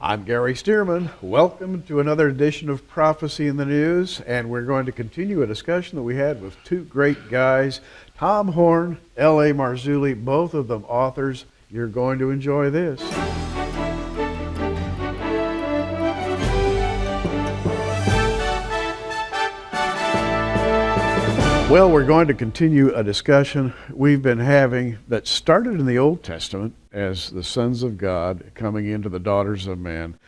I'm Gary Stearman. Welcome to another edition of Prophecy in the News, and we're going to continue a discussion that we had with two great guys, Tom Horn, L.A. Marzulli, both of them authors. You're going to enjoy this. Well, we're going to continue a discussion we've been having that started in the Old Testament as the sons of God coming into the daughters of men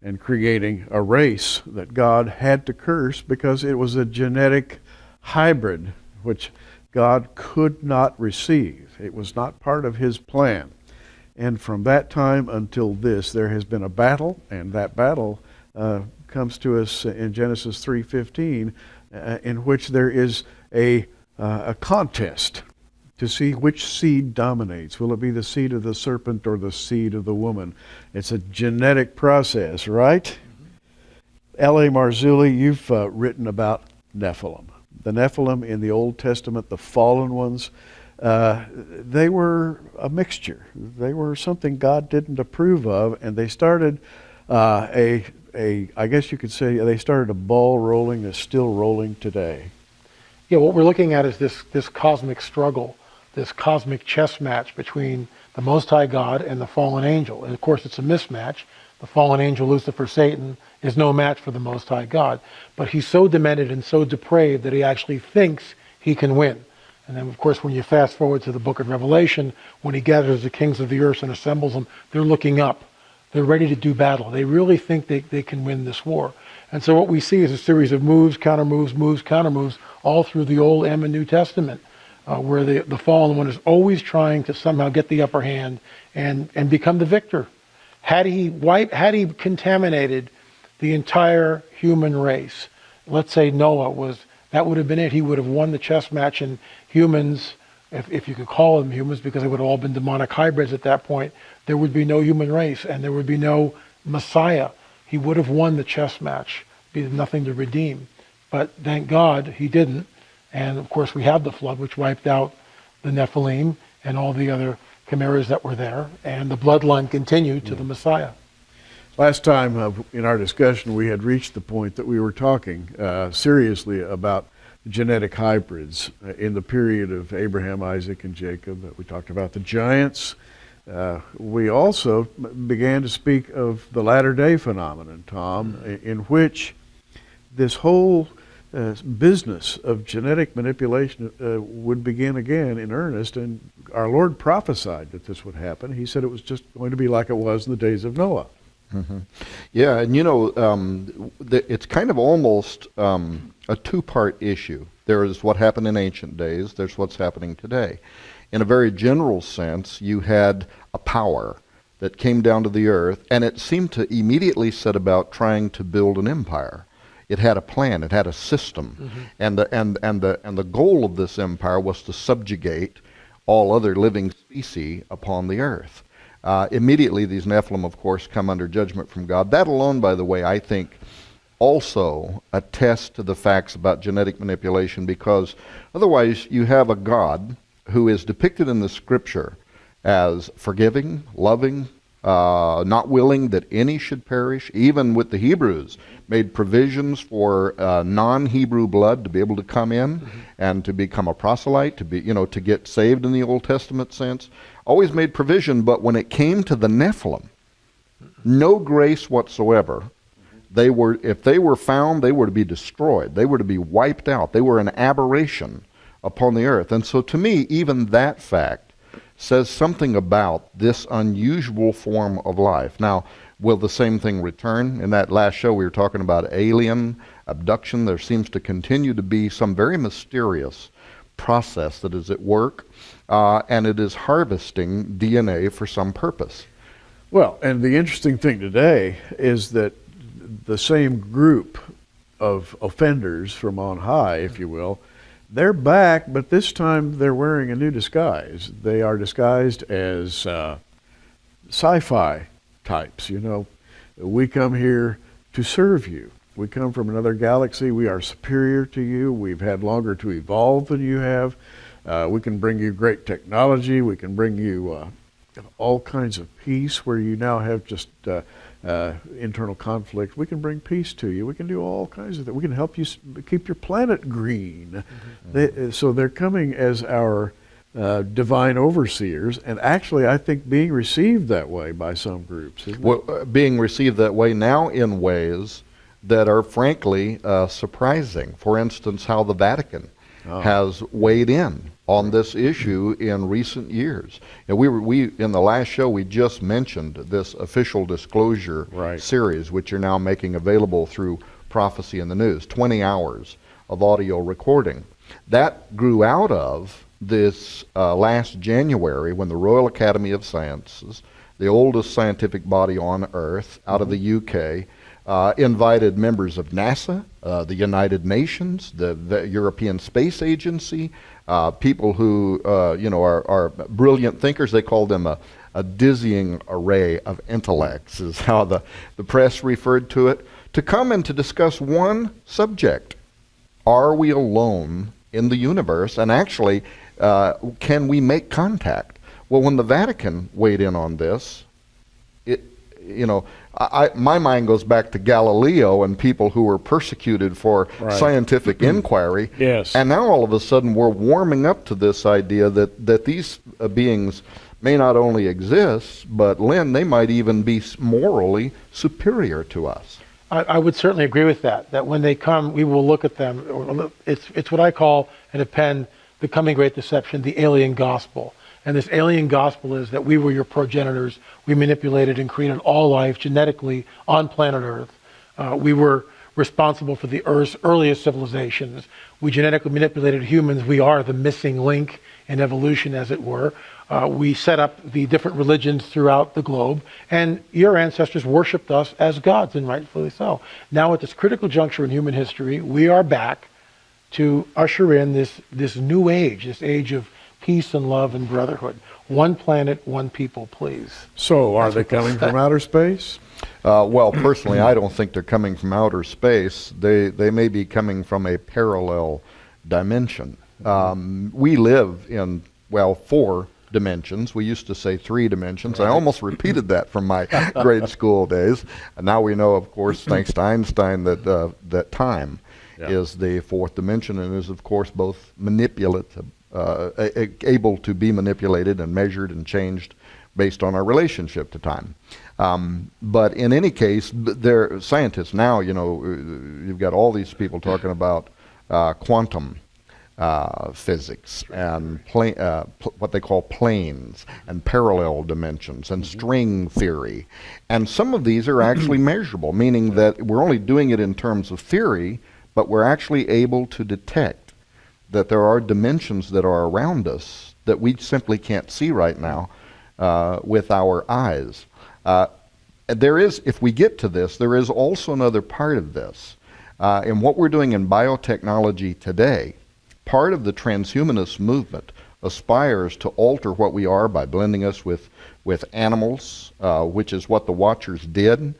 and creating a race that God had to curse because it was a genetic hybrid which God could not receive. It was not part of his plan. And from that time until this, there has been a battle, and that battle comes to us in Genesis 3:15, in which there is a contest to see which seed dominates. Will it be the seed of the serpent or the seed of the woman? It's a genetic process, right? Mm-hmm. L.A. Marzulli, you've written about Nephilim. The Nephilim in the Old Testament, the fallen ones, they were a mixture. They were something God didn't approve of, and they started I guess you could say they started a ball rolling that's still rolling today. Yeah, what we're looking at is this cosmic struggle, this cosmic chess match between the Most High God and the fallen angel. And of course it's a mismatch. The fallen angel, Lucifer, Satan, is no match for the Most High God. But he's so demented and so depraved that he actually thinks he can win. And then of course when you fast forward to the book of Revelation, when he gathers the kings of the earth and assembles them, they're looking up. They're ready to do battle. They really think they can win this war. And so what we see is a series of moves, counter moves, counter moves, all through the Old and the New Testament, where the fallen one is always trying to somehow get the upper hand and become the victor. Had he contaminated the entire human race, let's say Noah that would have been it. He would have won the chess match, and humans, if you could call them humans, because they would have all been demonic hybrids at that point, there would be no human race and there would be no Messiah. He would have won the chess match, be nothing to redeem. But thank God he didn't. And of course we had the flood, which wiped out the Nephilim and all the other chimeras that were there, and the bloodline continued to the Messiah. Last time in our discussion we had reached the point that we were talking seriously about genetic hybrids in the period of Abraham, Isaac, and Jacob. We talked about the giants. We also began to speak of the latter-day phenomenon, Tom, in which this whole business of genetic manipulation would begin again in earnest, and our Lord prophesied that this would happen. He said it was just going to be like it was in the days of Noah. Mm-hmm. Yeah, and it's kind of almost a two-part issue. There is what happened in ancient days, there's what's happening today. In a very general sense, you had a power that came down to the earth, and it seemed to immediately set about trying to build an empire. It had a plan, it had a system, mm-hmm. and the goal of this empire was to subjugate all other living species upon the earth. Immediately, these Nephilim, of course, come under judgment from God. That alone, by the way, I think also attests to the facts about genetic manipulation, because otherwise you have a God who is depicted in the scripture as forgiving, loving, not willing that any should perish. Even with the Hebrews, made provisions for non-Hebrew blood to be able to come in mm-hmm. and to become a proselyte, to get saved in the Old Testament sense. Always made provision, but when it came to the Nephilim, no grace whatsoever. If they were found, they were to be destroyed. They were to be wiped out. They were an aberration upon the earth. And so to me, even that fact says something about this unusual form of life. Now, will the same thing return? In that last show, we were talking about alien abduction. There seems to continue to be some very mysterious process that is at work, and it is harvesting DNA for some purpose. Well, and the interesting thing today is that the same group of offenders from on high, if you will, they're back, but this time they're wearing a new disguise. They are disguised as sci-fi types. We come here to serve you. We come from another galaxy. We are superior to you. We've had longer to evolve than you have. We can bring you great technology. We can bring you all kinds of peace where you now have just internal conflict. We can bring peace to you. We can do all kinds of things. We can help you keep your planet green. So they're coming as our divine overseers, and actually I think being received that way by some groups. Being received that way now in ways that are frankly surprising. For instance, how the Vatican has weighed in on this issue in recent years. And we in the last show we just mentioned this official disclosure series, which you're now making available through Prophecy in the News, 20 hours of audio recording. That grew out of this last January when the Royal Academy of Sciences, the oldest scientific body on earth out of the UK, invited members of NASA, the United Nations, the European Space Agency, people who are brilliant thinkers. They call them a dizzying array of intellects, is how the press referred to it, to come and to discuss one subject. Are we alone in the universe? And actually, can we make contact? Well, when the Vatican weighed in on this, my mind goes back to Galileo and people who were persecuted for scientific inquiry. Yes. And now all of a sudden we're warming up to this idea that these beings may not only exist, but Lynn, they might even be morally superior to us. I would certainly agree with that. That when they come, we will look at them. It's what I call, and append, the coming great deception, the alien gospel. And this alien gospel is that we were your progenitors. We manipulated and created all life genetically on planet Earth. We were responsible for the Earth's earliest civilizations. We genetically manipulated humans. We are the missing link in evolution, as it were. We set up the different religions throughout the globe, and your ancestors worshipped us as gods, and rightfully so. Now at this critical juncture in human history, we are back to usher in this new age, this age of peace and love and brotherhood. One planet, one people, please. So are they coming from outer space? Well, personally, I don't think they're coming from outer space. They may be coming from a parallel dimension. We live in, 4 dimensions. We used to say 3 dimensions. I almost repeated that from my grade school days. And now we know, of course, thanks to Einstein, that time is the 4th dimension and is, of course, both manipulative, able to be manipulated and measured and changed based on our relationship to time. But in any case, there scientists now, you've got all these people talking about quantum physics and what they call planes and parallel dimensions and string theory. And some of these are actually measurable, meaning that we're only doing it in terms of theory, but we're actually able to detect that there are dimensions that are around us that we simply can't see right now with our eyes. There is, if we get to this, there is also another part of this. In what we're doing in biotechnology today, part of the transhumanist movement aspires to alter what we are by blending us with animals, which is what the Watchers did.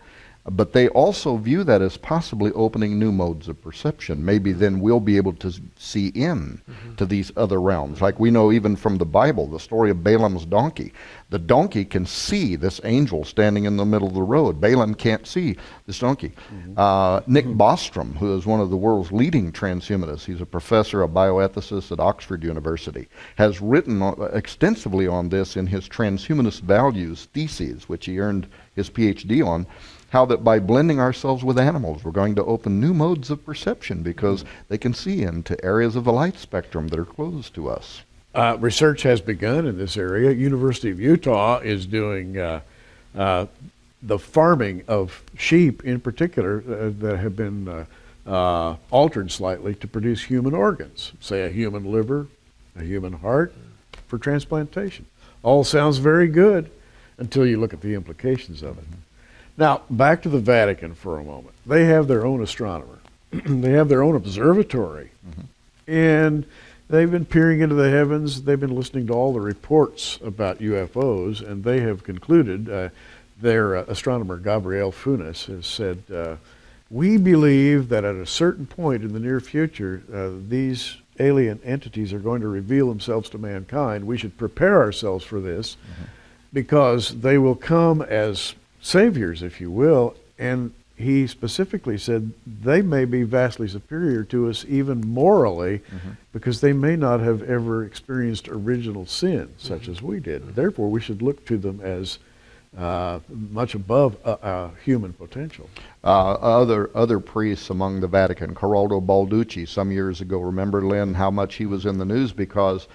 But they also view that as possibly opening new modes of perception. Maybe then we'll be able to see in to these other realms. Like we know even from the Bible, the story of Balaam's donkey. The donkey can see this angel standing in the middle of the road. Balaam can't see this donkey. Nick Bostrom, who is one of the world's leading transhumanists, he's a professor, a bioethicist at Oxford University, has written extensively on this in his Transhumanist Values theses, which he earned his PhD on. How that by blending ourselves with animals, we're going to open new modes of perception because they can see into areas of the light spectrum that are closed to us. Research has begun in this area. University of Utah is doing the farming of sheep in particular that have been altered slightly to produce human organs, say a human liver, a human heart, for transplantation. All sounds very good until you look at the implications of it. Now, back to the Vatican for a moment. They have their own astronomer. They have their own observatory. And they've been peering into the heavens. They've been listening to all the reports about UFOs, and they have concluded, their astronomer, Gabriel Funes, has said, we believe that at a certain point in the near future, these alien entities are going to reveal themselves to mankind. We should prepare ourselves for this. because they will come as saviors, if you will, and he specifically said they may be vastly superior to us even morally because they may not have ever experienced original sin such as we did. Therefore, we should look to them as much above human potential. Other priests among the Vatican, Geraldo Balducci, some years ago, remember, Lynn, how much he was in the news because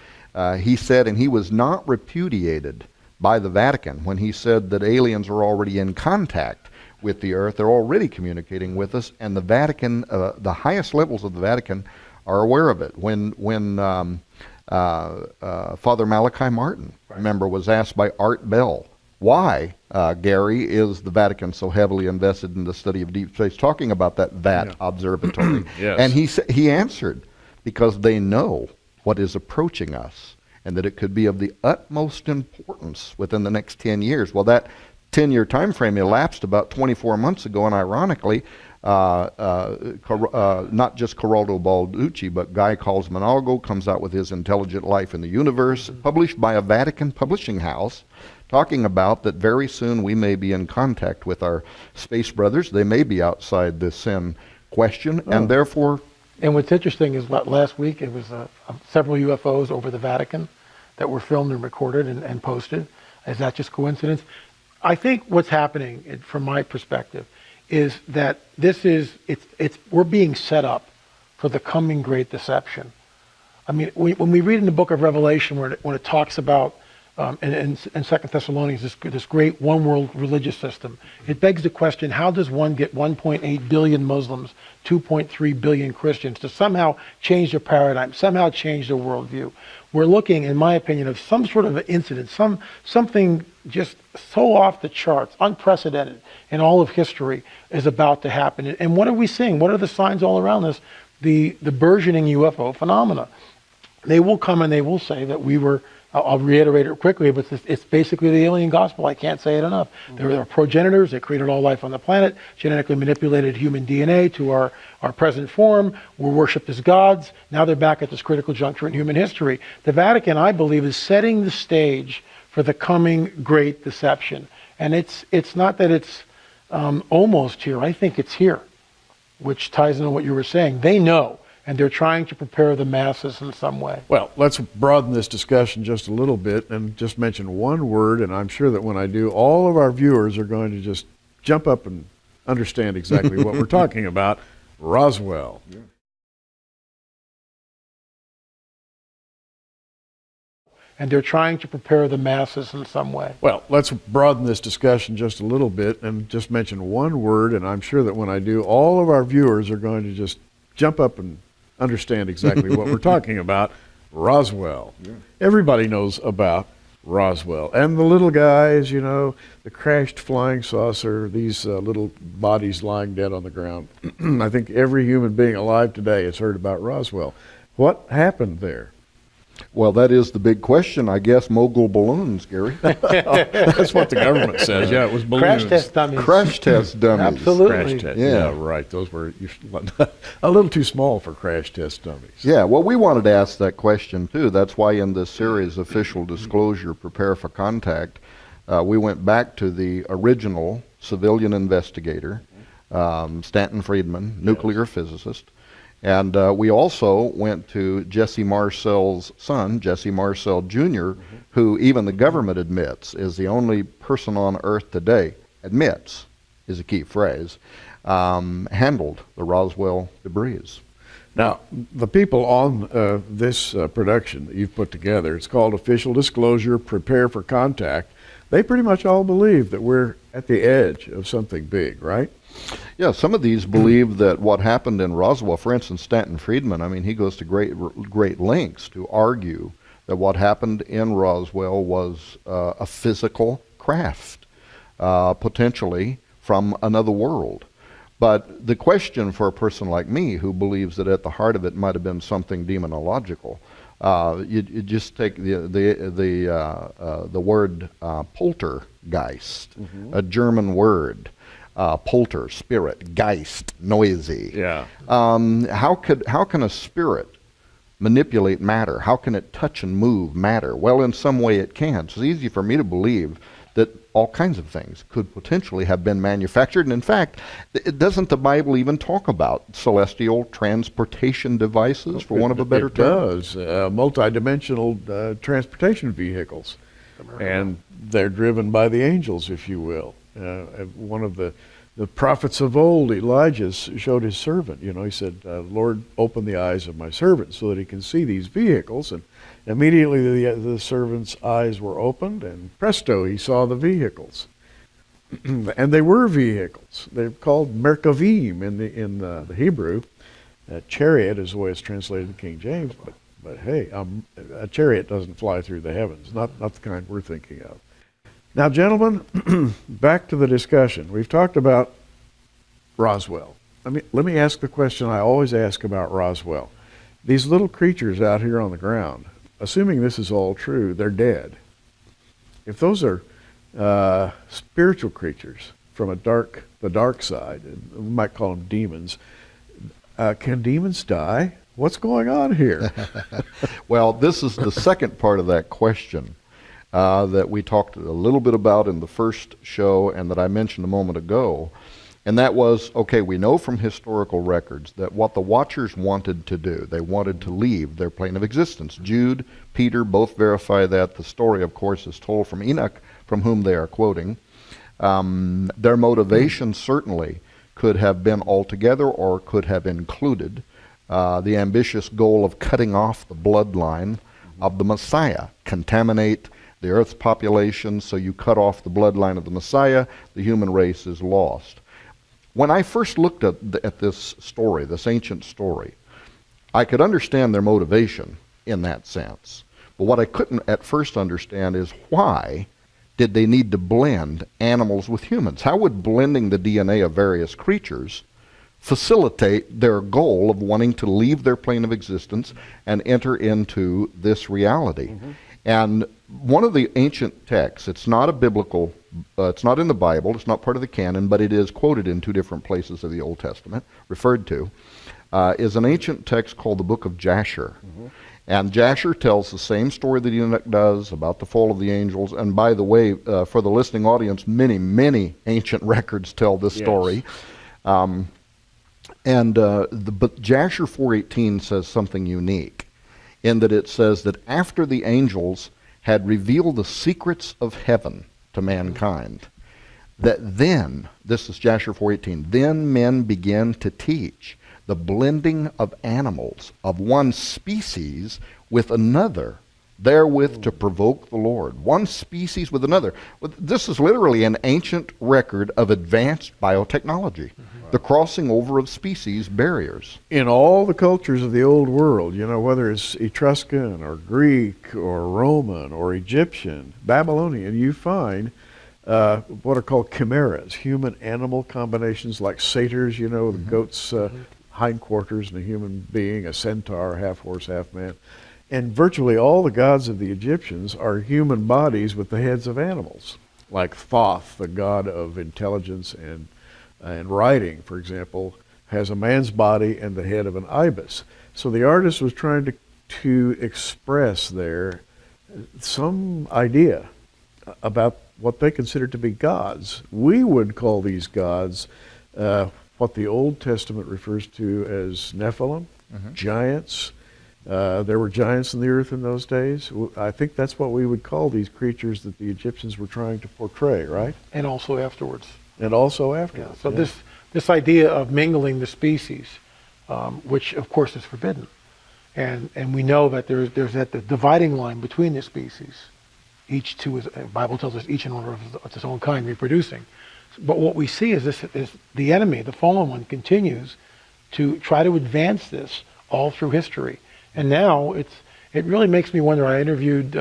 he said, and he was not repudiated by the Vatican when he said that aliens are already in contact with the earth. They're already communicating with us, and the Vatican, the highest levels of the Vatican, are aware of it. When Father Malachi Martin, remember, was asked by Art Bell, why, Gary, is the Vatican so heavily invested in the study of deep space, talking about that VAT observatory? Yes. And he answered, because they know what is approaching us, and that it could be of the utmost importance within the next 10 years. Well, that 10-year time frame elapsed about 24 months ago, and ironically, not just Geraldo Balducci, but Guy Cosmonalgo comes out with his Intelligent Life in the Universe, published by a Vatican publishing house, talking about that very soon we may be in contact with our space brothers. They may be outside the sin question, and therefore... And what's interesting is last week it was several UFOs over the Vatican that were filmed and recorded and posted. Is that just coincidence? I think what's happening, from my perspective, is that we're being set up for the coming great deception. I mean, when we read in the book of Revelation, when it talks about in 2 Thessalonians this great one world religious system, it begs the question: how does one get 1.8 billion Muslims, 2.3 billion Christians to somehow change their paradigm, somehow change their worldview? We're looking, in my opinion, of some sort of an incident, something just so off the charts, unprecedented in all of history is about to happen. And what are we seeing? What are the signs all around us? The burgeoning UFO phenomena. They will come and they will say that we were, I'll reiterate it quickly, but it's basically the alien gospel. I can't say it enough. There are progenitors that created all life on the planet, genetically manipulated human DNA to our present form, were worshipped as gods. Now they're back at this critical juncture in human history. The Vatican, I believe, is setting the stage for the coming great deception. And it's not that it's almost here. I think it's here, which ties into what you were saying. They know, and they're trying to prepare the masses in some way. Well, let's broaden this discussion just a little bit and just mention one word, and I'm sure that when I do, all of our viewers are going to just jump up and understand exactly what we're talking about. Roswell. Yeah. And they're trying to prepare the masses in some way. Well, let's broaden this discussion just a little bit and just mention one word, and I'm sure that when I do, all of our viewers are going to just jump up and understand exactly what we're talking about. Roswell. Yeah. Everybody knows about Roswell. And the little guys, you know, the crashed flying saucer, these little bodies lying dead on the ground. I think every human being alive today has heard about Roswell. What happened there? Well, that is the big question, I guess. Mogul balloons, Gary. That's what the government says. Yeah, it was balloons. Crash test dummies. Crash test dummies. Absolutely. Crash test. Yeah, right. Those were a little too small for crash test dummies. Yeah, well, we wanted to ask that question, too. That's why in this series, Official Disclosure, Prepare for Contact, we went back to the original civilian investigator, Stanton Friedman, nuclear physicist. And we also went to Jesse Marcel's son, Jesse Marcel Jr., who even the government admits is the only person on Earth today, admits is a key phrase, handled the Roswell debris. Now, the people on this production that you've put together, it's called Official Disclosure, Prepare for Contact. They pretty much all believe that we're at the edge of something big, right? Yeah, some of these believe that what happened in Roswell, for instance, Stanton Friedman, I mean, he goes to great lengths to argue that what happened in Roswell was a physical craft, potentially from another world. But the question for a person like me who believes that at the heart of it might have been something demonological, you just take the word poltergeist, a German word. Polter, spirit, geist, noisy. Yeah. How can a spirit manipulate matter? How can it touch and move matter? Well, in some way it can. It's easy for me to believe that all kinds of things could potentially have been manufactured. And in fact, doesn't the Bible even talk about celestial transportation devices, for want of a better term? It does. Multidimensional transportation vehicles. And they're driven by the angels, if you will. One of the prophets of old, Elijah, showed his servant. He said, Lord, open the eyes of my servant so that he can see these vehicles. And immediately the servant's eyes were opened, and presto, he saw the vehicles. And they were vehicles. They're called merkavim in the Hebrew. Chariot is the way it's translated in King James, but hey, a chariot doesn't fly through the heavens, not the kind we're thinking of. Now, gentlemen, back to the discussion. We've talked about Roswell. Let me ask the question I always ask about Roswell. These little creatures out here on the ground, assuming this is all true, they're dead. If those are spiritual creatures from the dark side, and we might call them demons, can demons die? What's going on here? Well, this is the second part of that question that we talked a little bit about in the first show and that I mentioned a moment ago. And that was, okay, we know from historical records that what the Watchers wanted to do, they wanted to leave their plane of existence. Jude, Peter both verify that. The story, of course, is told from Enoch, from whom they are quoting. Their motivation certainly could have been altogether or could have included the ambitious goal of cutting off the bloodline of the Messiah, contaminate the earth's population, so you cut off the bloodline of the Messiah, the human race is lost. When I first looked at this story, this ancient story, I could understand their motivation in that sense. But what I couldn't at first understand is why did they need to blend animals with humans? How would blending the DNA of various creatures facilitate their goal of wanting to leave their plane of existence and enter into this reality? Mm-hmm. And one of the ancient texts, it's not a biblical, it's not in the Bible, it's not part of the canon, but it is quoted in two different places of the Old Testament, referred to, is an ancient text called the Book of Jasher. Mm-hmm. And Jasher tells the same story that Enoch does about the fall of the angels. And by the way, for the listening audience, many, many ancient records tell this story. But Jasher 4:18 says something unique, in that it says that after the angels had revealed the secrets of heaven to mankind, that then, this is Jasher 4:18, then men began to teach the blending of animals of one species with another, therewith to provoke the Lord. One species with another. This is literally an ancient record of advanced biotechnology. The crossing over of species barriers. In all the cultures of the old world, whether it's Etruscan or Greek or Roman or Egyptian, Babylonian, you find what are called chimeras, human-animal combinations like satyrs, the goat's hindquarters and a human being, a centaur, half horse, half man. And virtually all the gods of the Egyptians are human bodies with the heads of animals, like Thoth, the god of intelligence and writing, for example, has a man's body and the head of an ibis. So the artist was trying to express there some idea about what they considered to be gods. We would call these gods what the Old Testament refers to as Nephilim, giants. There were giants in the earth in those days. I think that's what we would call these creatures that the Egyptians were trying to portray, right? And also afterwards. And also afterwards. Yeah. So this idea of mingling the species, which of course is forbidden, and we know that there's that the dividing line between the species. Each two is, the Bible tells us, each in order of its own kind, reproducing. But what we see is the enemy, the fallen one, continues to try to advance this all through history. And now it really makes me wonder. I interviewed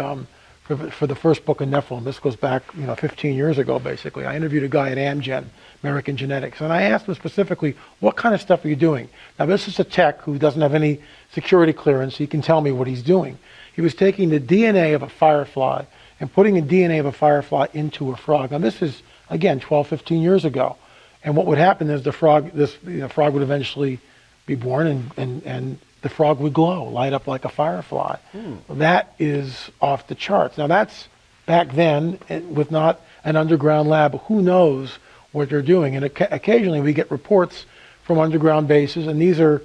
for the first book of Nephilim. This goes back 15 years ago, basically. I interviewed a guy at Amgen, American Genetics, and I asked him specifically, what kind of stuff are you doing? Now, this is a tech who doesn't have any security clearance. He can tell me what he's doing. He was taking the DNA of a firefly and putting the DNA of a firefly into a frog. Now, this is, again, 12, 15 years ago. And what would happen is the frog would eventually be born and the frog would glow, light up like a firefly. That is off the charts. Now that's back then with not an underground lab. Who knows what they're doing? And occasionally we get reports from underground bases, and these are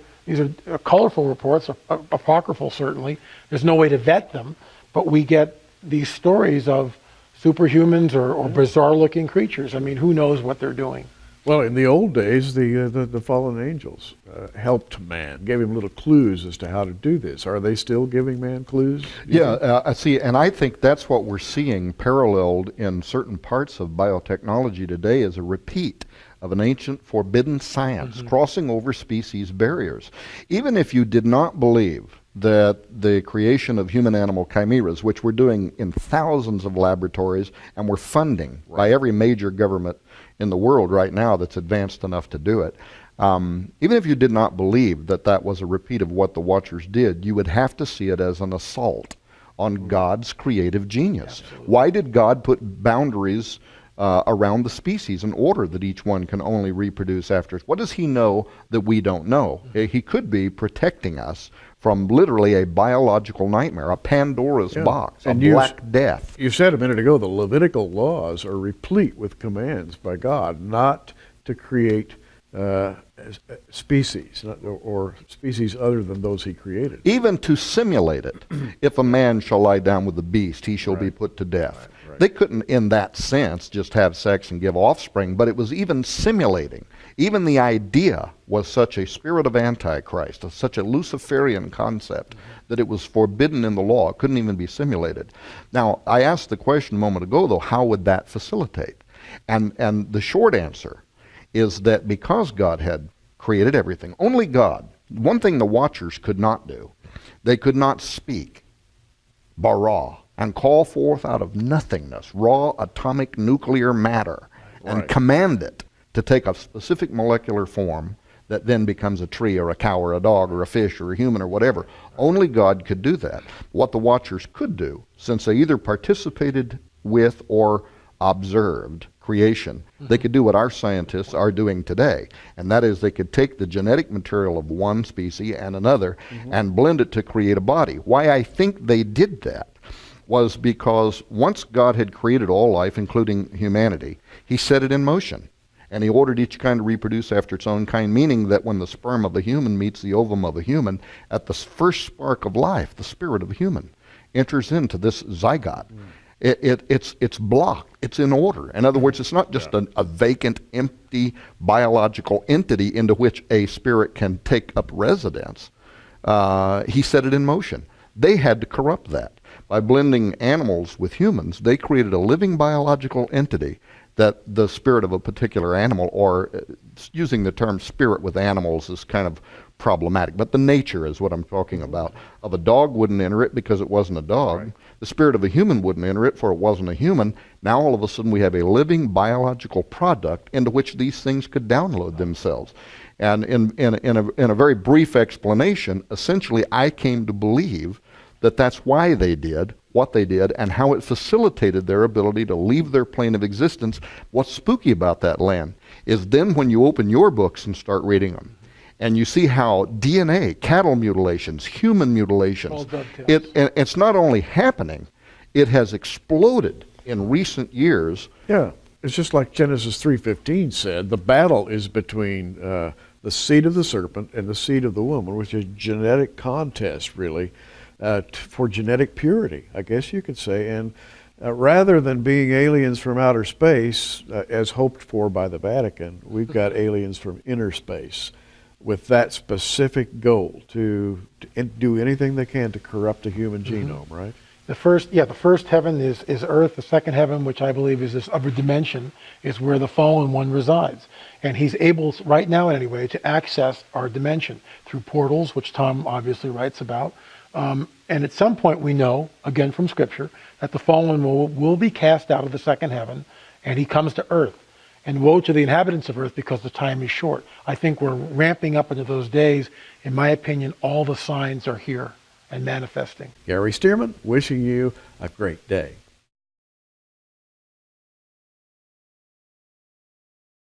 colorful reports, apocryphal certainly. There's no way to vet them, but we get these stories of superhumans or bizarre-looking creatures. I mean, who knows what they're doing? Well, in the old days, the fallen angels helped man, gave him little clues as to how to do this. Are they still giving man clues? Yeah, I see, and I think that's what we're seeing paralleled in certain parts of biotechnology today as a repeat of an ancient forbidden science, crossing over species barriers. Even if you did not believe that the creation of human-animal chimeras, which we're doing in thousands of laboratories and we're funding by every major government in the world right now that's advanced enough to do it, even if you did not believe that that was a repeat of what the Watchers did, you would have to see it as an assault on God's creative genius. Absolutely. Why did God put boundaries around the species in order that each one can only reproduce after? What does he know that we don't know? He could be protecting us from literally a biological nightmare, a Pandora's box, a black death. You said a minute ago the Levitical laws are replete with commands by God not to create species or species other than those he created. Even to simulate it. If a man shall lie down with the beast, he shall be put to death. Right. They couldn't, in that sense, just have sex and give offspring, but it was even simulating. Even the idea was such a spirit of Antichrist, such a Luciferian concept, that it was forbidden in the law. It couldn't even be simulated. Now, I asked the question a moment ago, though, how would that facilitate? And the short answer is that because God had created everything, only God, one thing the Watchers could not do, they could not speak, bara, and call forth out of nothingness raw atomic nuclear matter and command it to take a specific molecular form that then becomes a tree or a cow or a dog or a fish or a human or whatever. Only God could do that. What the Watchers could do, since they either participated with or observed creation, they could do what our scientists are doing today, and that is they could take the genetic material of one species and another and blend it to create a body. Why I think they did that was because once God had created all life, including humanity, he set it in motion. And he ordered each kind to reproduce after its own kind, meaning that when the sperm of a human meets the ovum of a human, at the first spark of life, the spirit of a human enters into this zygote. It's blocked. It's in order. In other words, it's not just a vacant, empty biological entity into which a spirit can take up residence. He set it in motion. They had to corrupt that. By blending animals with humans, they created a living biological entity that the spirit of a particular animal, or using the term spirit with animals is kind of problematic, but the nature is what I'm talking about. Of a dog wouldn't enter it because it wasn't a dog. Right. The spirit of a human wouldn't enter it for it wasn't a human. Now all of a sudden we have a living biological product into which these things could download themselves. And in a very brief explanation, essentially I came to believe that that's why they did what they did and how it facilitated their ability to leave their plane of existence. What's spooky about that, Len, is then when you open your books and start reading them, and you see how DNA, cattle mutilations, human mutilations, it's not only happening, it has exploded in recent years. Yeah, it's just like Genesis 3:15 said, the battle is between the seed of the serpent and the seed of the woman, which is a genetic contest, really, for genetic purity, I guess you could say. And rather than being aliens from outer space, as hoped for by the Vatican, we've got aliens from inner space with that specific goal to do anything they can to corrupt the human genome, right? The first heaven is Earth. The second heaven, which I believe is this upper dimension, is where the fallen one resides. And he's able, right now anyway, to access our dimension through portals, which Tom obviously writes about. And at some point we know, again from Scripture, that the fallen will be cast out of the second heaven, and he comes to Earth. And woe to the inhabitants of Earth because the time is short. I think we're ramping up into those days. In my opinion, all the signs are here and manifesting. Gary Stearman, wishing you a great day.